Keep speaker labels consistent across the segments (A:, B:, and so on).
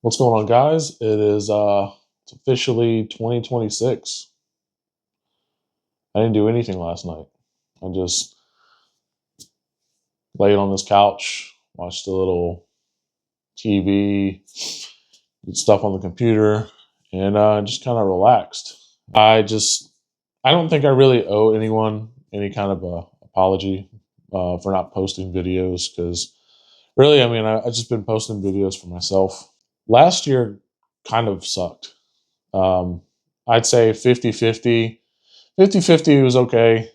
A: What's going on, guys? It's officially 2026. I didn't do anything last night. I just laid on this couch, watched a little TV, did stuff on the computer, and just kind of relaxed. I don't think I really owe anyone any kind of a apology for not posting videos because really, I just been posting videos for myself. Last year kind of sucked. Um, I'd say 50-50. 50-50 was okay.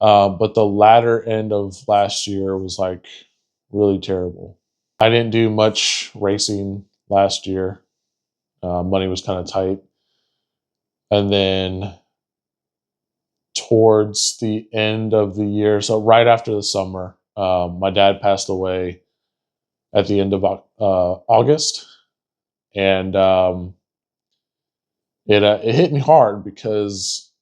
A: But the latter end of last year was like really terrible. I didn't do much racing last year. Money was kind of tight. And then towards the end of the year, so right after the summer, my dad passed away at the end of August. And it hit me hard because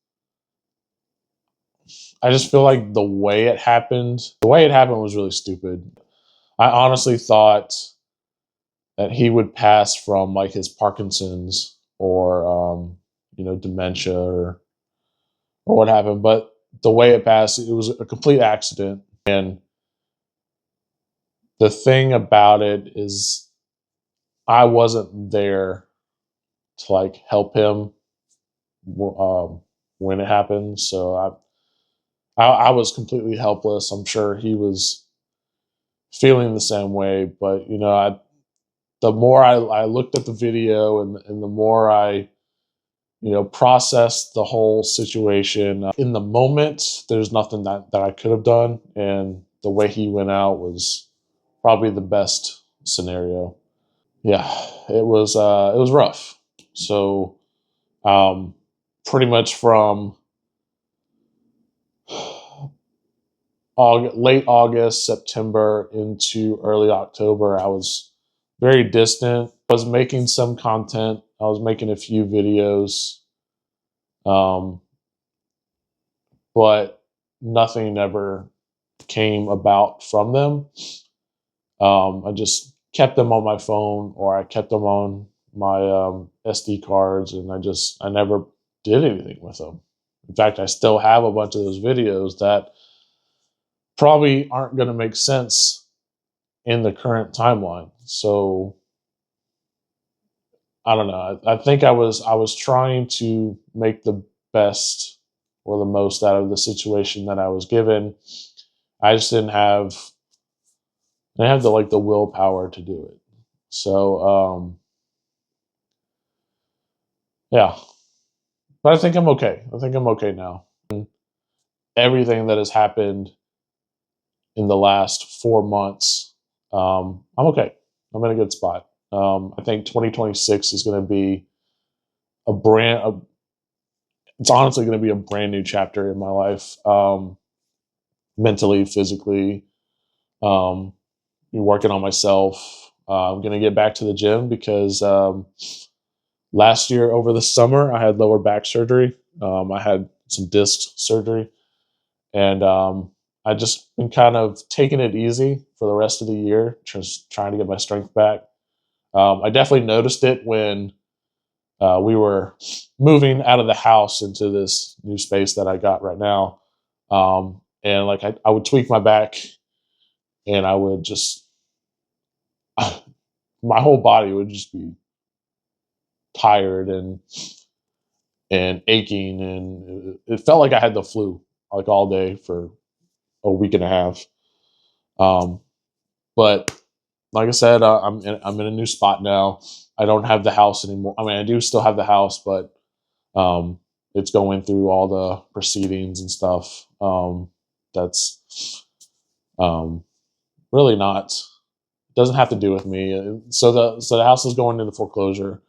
A: I just feel like the way it happened was really stupid. I honestly thought that he would pass from like his Parkinson's or dementia or what happened, but the way it passed, it was a complete accident. And the thing about it is, I wasn't there to like help him when it happened, so I was completely helpless. I'm sure he was feeling the same way, but the more I looked at the video and the more I processed the whole situation. In the moment, there's nothing that I could have done, and the way he went out was probably the best scenario. Yeah, it was rough. So, um, pretty much from late August, September into early October, I was very distant. I was making some content. I was making a few videos. Um, but nothing ever came about from them. I just kept them on my phone or I kept them on my SD cards, and I never did anything with them. In fact, I still have a bunch of those videos that probably aren't going to make sense in the current timeline. So I don't know. I think I was trying to make the best or the most out of the situation that I was given. I just didn't have the willpower to do it. So yeah, but I think I'm okay. I think I'm okay now. Everything that has happened in the last 4 months, I'm okay. I'm in a good spot. I think 2026 is going to be a brand. It's honestly going to be a brand new chapter in my life, mentally, physically. Um, Working on myself. I'm going to get back to the gym because last year over the summer I had lower back surgery. I had some disc surgery, and I just been kind of taking it easy for the rest of the year, just trying to get my strength back. I definitely noticed it when we were moving out of the house into this new space that I got right now. And like I would tweak my back, and I would just my whole body would just be tired and aching, and it felt like I had the flu like all day for a week and a half. Um, but like I said, I'm in a new spot now. I don't have the house anymore. I mean, I do still have the house, but um, it's going through all the proceedings and stuff. That's um, really not doesn't have to do with me. So the house is going into foreclosure.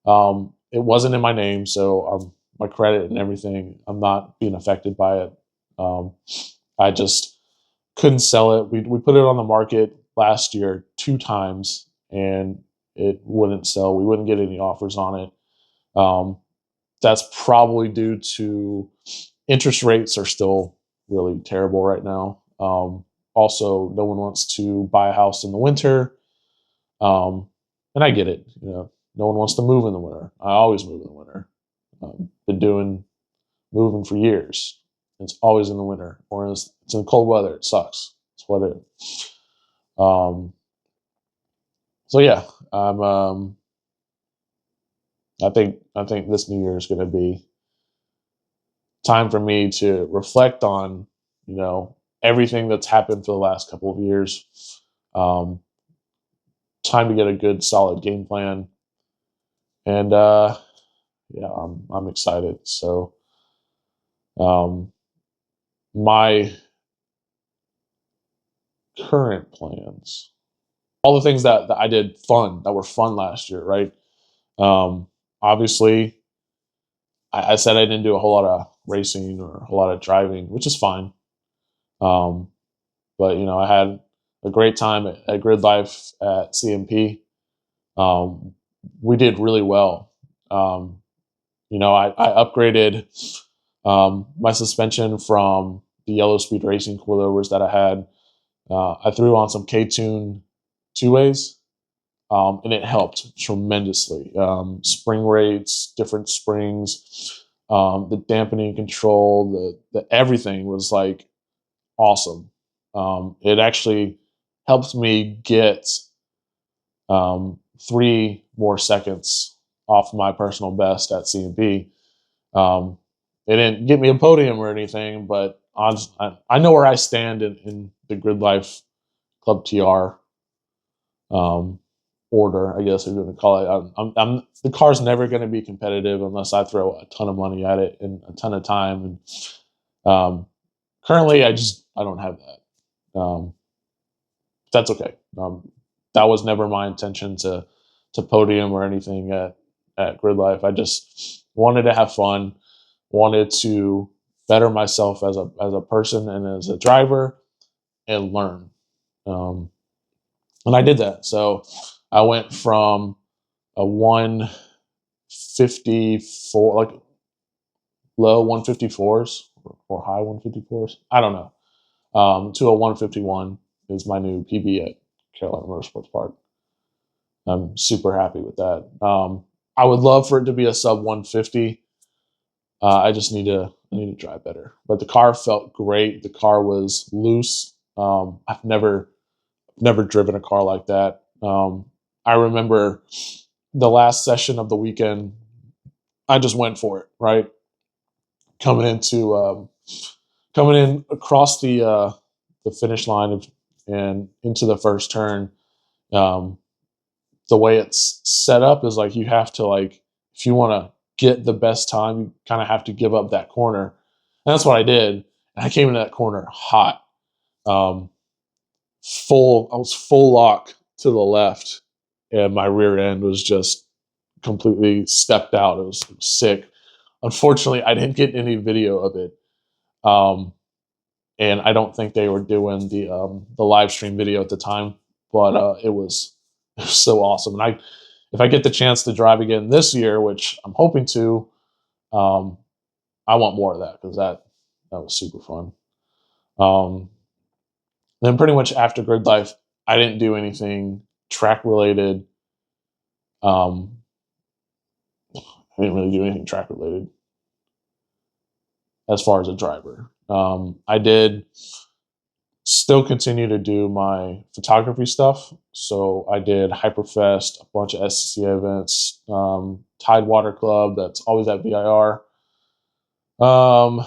A: It wasn't in my name, so my credit and everything, I'm not being affected by it. Um, I just couldn't sell it. We put it on the market last year 2 times, and it wouldn't sell. We wouldn't get any offers on it. Um, that's probably due to interest rates are still really terrible right now. Also, no one wants to buy a house in the winter. Um, And I get it. No one wants to move in the winter. I always move in the winter. Been doing moving for years. It's always in the winter, or it's in cold weather. It sucks. It's what it is. So yeah, I'm. I think this New Year is going to be time for me to reflect on, everything that's happened for the last couple of years. Um, Time to get a good, solid game plan, and yeah, I'm excited. So, um, my current plans, all the things that I did that were fun last year, right? Obviously, I said I didn't do a whole lot of racing or a lot of driving, which is fine. Um, but I had a great time at Grid Life at CMP. Um, we did really well. I upgraded my suspension from the Yellow Speed Racing coilovers that I had. I threw on some K-Tune two ways, and it helped tremendously. Spring rates, different springs, the dampening control, the everything was like awesome. It actually helped me get 3 more seconds off my personal best at CMP. It didn't get me a podium or anything, but I know where I stand in the Grid Life Club TR um, order, I guess you're going to call it. The car's never going to be competitive unless I throw a ton of money at it and a ton of time. And currently, I don't have that. That's okay. That was never my intention to podium or anything at Grid Life. I just wanted to have fun, wanted to better myself as a person and as a driver and learn. Um, and I did that. So I went from a 154, like low 154s or high 154s. I don't know. To a 151 is my new PB at Carolina Motorsports Park. I'm super happy with that. I would love for it to be a sub 150. I need to drive better. But the car felt great. The car was loose. I've never driven a car like that. I remember the last session of the weekend. I just went for it. Right, coming into coming in across the finish line and into the first turn. Um, the way it's set up is like you have to, like, if you want to get the best time, you kind of have to give up that corner, and that's what I did. And I came into that corner hot, um, full. I was full lock to the left, and my rear end was just completely stepped out. It was sick. Unfortunately, I didn't get any video of it, um, and I don't think they were doing the live stream video at the time. But it was so awesome, and if I get the chance to drive again this year, which I'm hoping to, um, I want more of that because that was super fun. Um, then pretty much after Grid Life, I didn't do anything track related. Um, I didn't really do anything track related as far as a driver. I did still continue to do my photography stuff. So I did Hyperfest, a bunch of SCCA events, Tidewater Club, that's always at VIR. Um,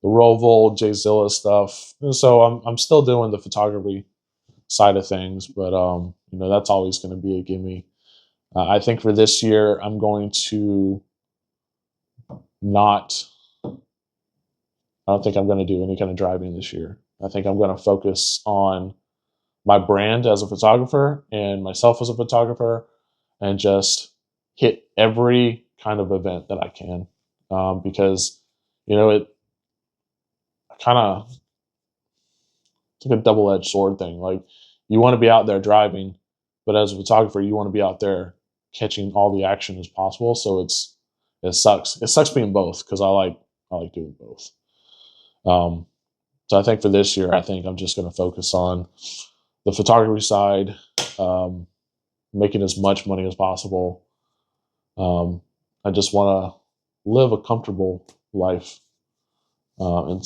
A: the Roval, Jzilla stuff. So I'm still doing the photography side of things, but that's always going to be a gimme. I think for this year, I'm going to not. I don't think I'm going to do any kind of driving this year. I think I'm going to focus on my brand as a photographer and myself as a photographer, and just hit every kind of event that I can, because it kind of, it's like a double-edged sword thing. Like, you want to be out there driving, but as a photographer, you want to be out there catching all the action as possible. So it sucks. It sucks being both because I like doing both. Um, so I think for this year, I think I'm just going to focus on the photography side, um, making as much money as possible. I just want to live a comfortable life, and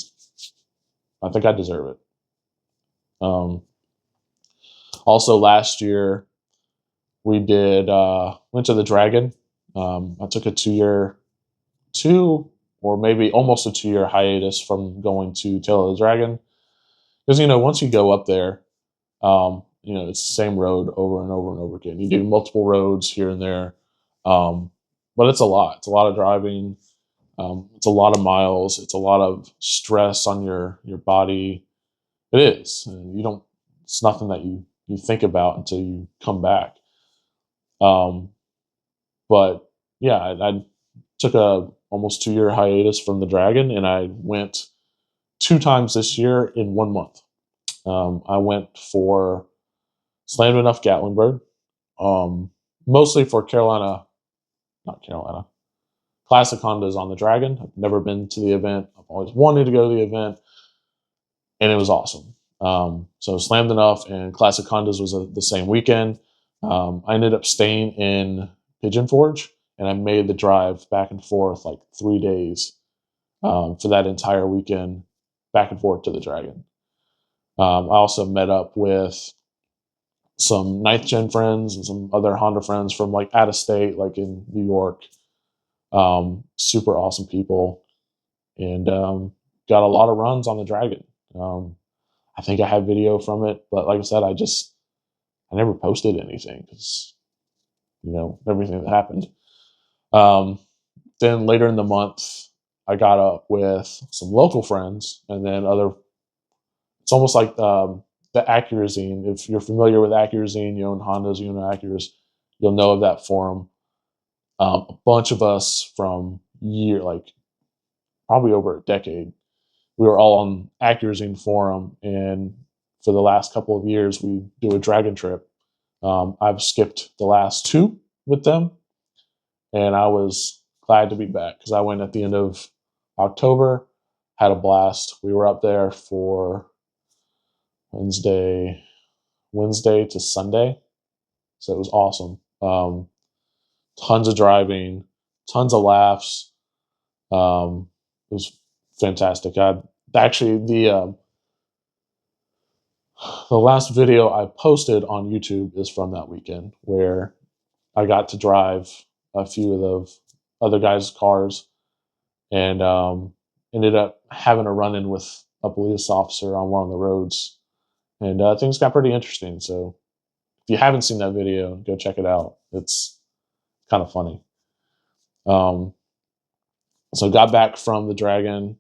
A: I think I deserve it. Um, Also, last year we did went to the Dragon. I took a 2 year, two or maybe almost a 2 year hiatus from going to Tail of the Dragon because once you go up there, it's the same road over and over and over again. You do multiple roads here and there, but it's a lot. It's a lot of driving. It's a lot of miles. It's a lot of stress on your body. It is. And you don't. It's nothing that you think about until you come back. Um, but yeah, I took a almost 2 year hiatus from the Dragon, and I went 2 times this year in 1 month. I went for Slammed Enough Gatlinburg, mostly for not Carolina, Classic Hondas on the Dragon. I've never been to the event. I've always wanted to go to the event, and it was awesome. So Slammed Enough and Classic Hondas was the same weekend. I ended up staying in Pigeon Forge, and I made the drive back and forth like 3 days for that entire weekend, back and forth to the Dragon. I also met up with some ninth gen friends and some other Honda friends from like out of state, like in New York. Super awesome people, and got a lot of runs on the Dragon. I think I have video from it, but like I said, I never posted anything because everything that happened. Um, then later in the month, I got up with some local friends, and then other. It's almost like the Accurazine. If you're familiar with Accurazine, you own Hondas, you own Acuras, you'll know of that forum. A bunch of us from like probably over a decade, we were all on Accurazine forum, and for the last couple of years, we do a Dragon trip. I've skipped the last two with them, and I was glad to be back because I went at the end of October, had a blast. We were up there for Wednesday, Wednesday to Sunday, so it was awesome. Tons of driving, tons of laughs. It was fantastic. I actually the last video I posted on YouTube is from that weekend where I got to drive a few of the other guys' cars and ended up having a run in with a police officer on one of the roads. And things got pretty interesting. So if you haven't seen that video, go check it out. It's kind of funny. Um, so got back from the Dragon.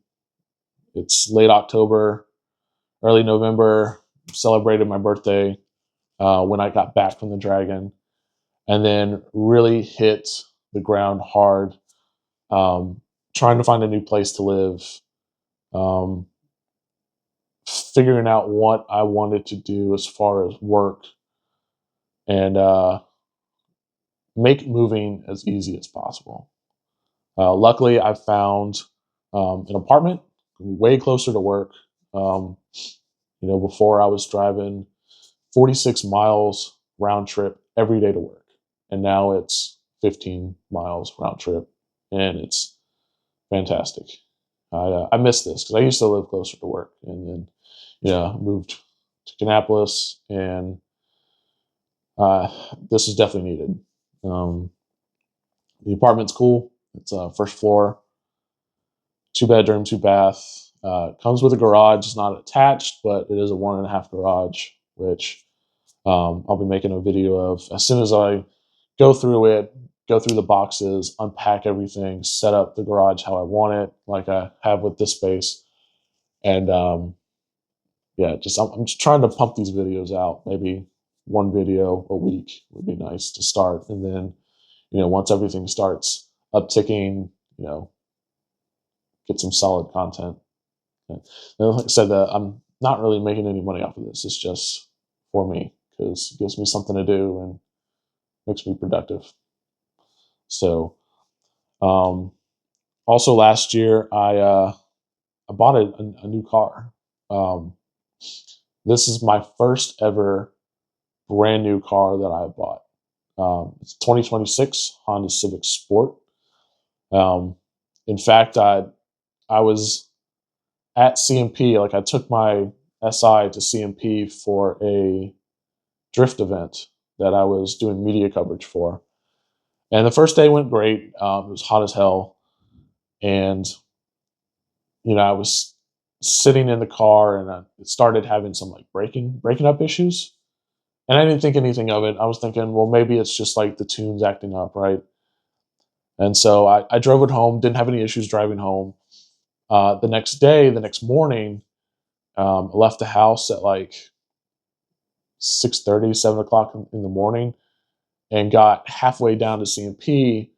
A: It's late October, early November. Celebrated my birthday when I got back from the Dragon, and then really hit the ground hard, um, trying to find a new place to live, um, figuring out what I wanted to do as far as work, and make moving as easy as possible. Luckily, I found an apartment way closer to work. Um, before I was driving 46 miles round trip every day to work. And now it's 15 miles round trip. And it's fantastic. I miss this because I used to live closer to work. And then, moved to Kannapolis. And this is definitely needed. Um, the apartment's cool. It's a first floor, 2 bedroom, 2 bath. Comes with a garage. It's not attached, but it is a 1.5 garage, which I'll be making a video of as soon as I go through it, go through the boxes, unpack everything, set up the garage how I want it, like I have with this space. And yeah, I'm just trying to pump these videos out. Maybe one video a week would be nice to start. And then, once everything starts upticking, get some solid content. And like I said, I'm not really making any money off of this. It's just for me because it gives me something to do and makes me productive. So, um, also last year I bought a new car. Um, this is my first ever brand new car that I bought. It's 2026 Honda Civic Sport. Um, in fact, I was at CMP. Like I took my SI to CMP for a drift event that I was doing media coverage for. And the first day went great. It was hot as hell, and I was sitting in the car, and it started having some like breaking up issues. And I didn't think anything of it. I was thinking, well, maybe it's just like the tunes acting up, right? And so I drove it home. Didn't have any issues driving home. The next day, the next morning, I left the house at like 6:30, 7 o'clock in the morning, and got halfway down to CMP,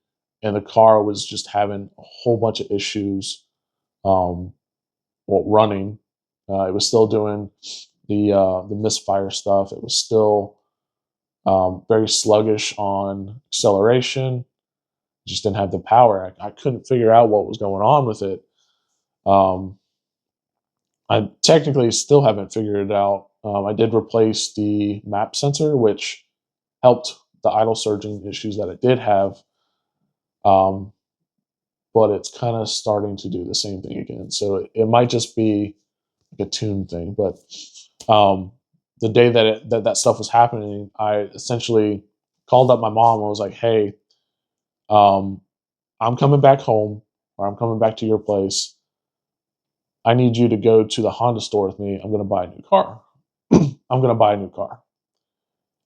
A: and the car was just having a whole bunch of issues. Um, well, running, it was still doing the misfire stuff. It was still very sluggish on acceleration. Just didn't have the power. I couldn't figure out what was going on with it. Um, I technically still haven't figured it out. I did replace the map sensor, which helped the idle surging issues that I did have. Um, but it's kind of starting to do the same thing again. So it might just be like a tune thing. But um, the day that stuff was happening, I essentially called up my mom and was like, "Hey, um, I'm coming back home, or I'm coming back to your place. I need you to go to the Honda store with me. I'm going to buy a new car. I'm going to buy a new car."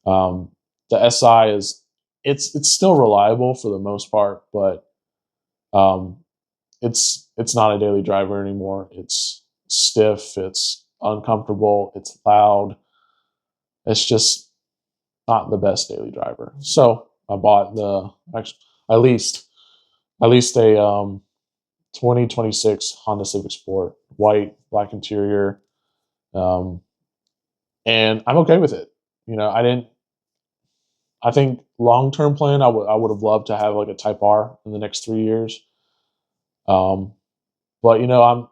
A: Um, the SI it's still reliable for the most part, but um, it's not a daily driver anymore. It's stiff. It's uncomfortable. It's loud. It's just not the best daily driver. So I bought I leased a 2026 Honda Civic Sport, white, black interior, um, and I'm okay with it. I didn't. I think long term plan, I would have loved to have like a Type R in the next 3 years. Um, but I'm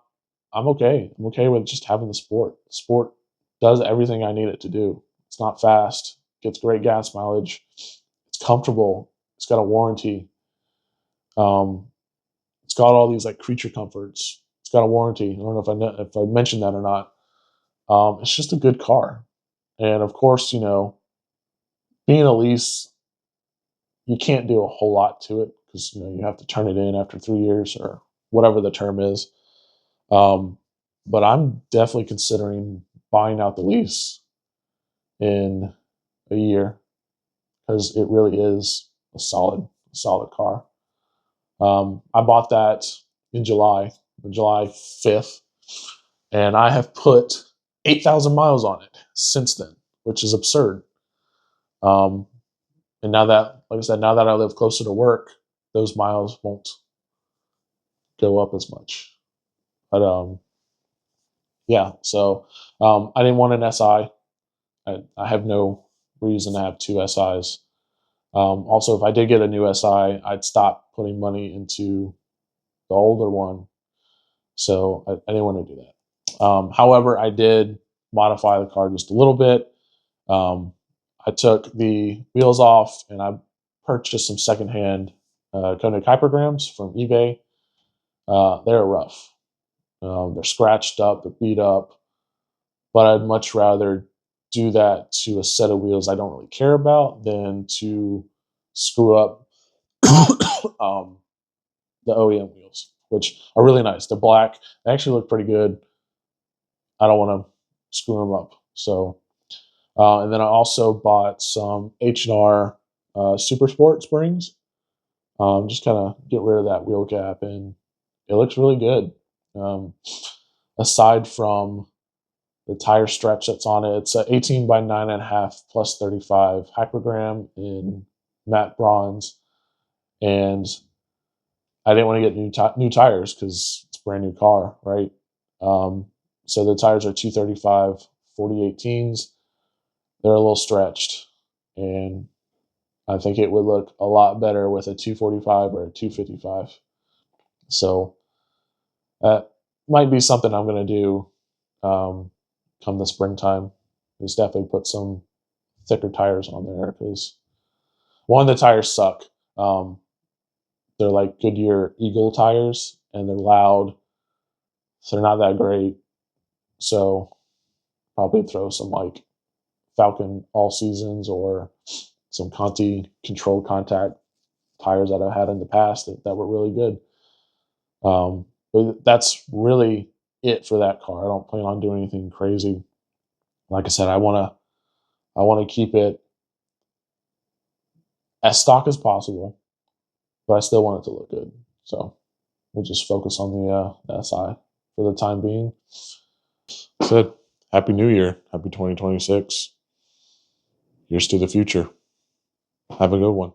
A: okay. I'm okay with just having the Sport. The Sport does everything I need it to do. It's not fast. Gets great gas mileage. It's comfortable. It's got a warranty. Um, it's got all these like creature comforts. It's got a warranty. I don't know if I mentioned that or not. It's just a good car, and of course, being a lease, you can't do a whole lot to it because you have to turn it in after 3 years or whatever the term is. Um, but I'm definitely considering buying out the lease in a year because it really is a solid car. I bought that in July 5th, and I have put 8,000 miles on it since then, which is absurd. Um, and now that, like I said, now that I live closer to work, those miles won't go up as much. But yeah, so I didn't want an SI. I have no reason to have two SIs. Also, if I did get a new SI, I'd stop putting money into the older one. So I didn't want to do that. However, I did modify the car just a little bit. Um, I took the wheels off and I purchased some secondhand Koenig hypergrams from eBay. They're rough. They're scratched up, they're beat up, but I'd much rather do that to a set of wheels I don't really care about than to screw up um, the OEM wheels, which are really nice. They're black. They actually look pretty good. I don't want to screw them up. So, and then I also bought some H&R Super Sport springs. Just kind of get rid of that wheel gap, and it looks really good. Um, aside from the tire stretch that's on it, it's a 18 by 9.5 plus 35 hypergram in matte bronze, and I didn't want to get new tires because it's a brand new car, right? Um, so the tires are 235 4018s. They're a little stretched, and I think it would look a lot better with a 245 or a 255. So that might be something I'm going to do come the springtime. Is definitely put some thicker tires on there because one, the tires suck. They're like Goodyear Eagle tires, and they're loud, so they're not that great. So probably throw some like Falcon all seasons or some Conti controlled contact tires that I've had in the past that were really good. But that's really it for that car. I don't plan on doing anything crazy. Like I said, I wanna keep it as stock as possible, but I still want it to look good. So we'll just focus on the SI for the time being. Said, Happy New Year, Happy 2026. Here's to the future. Have a good one.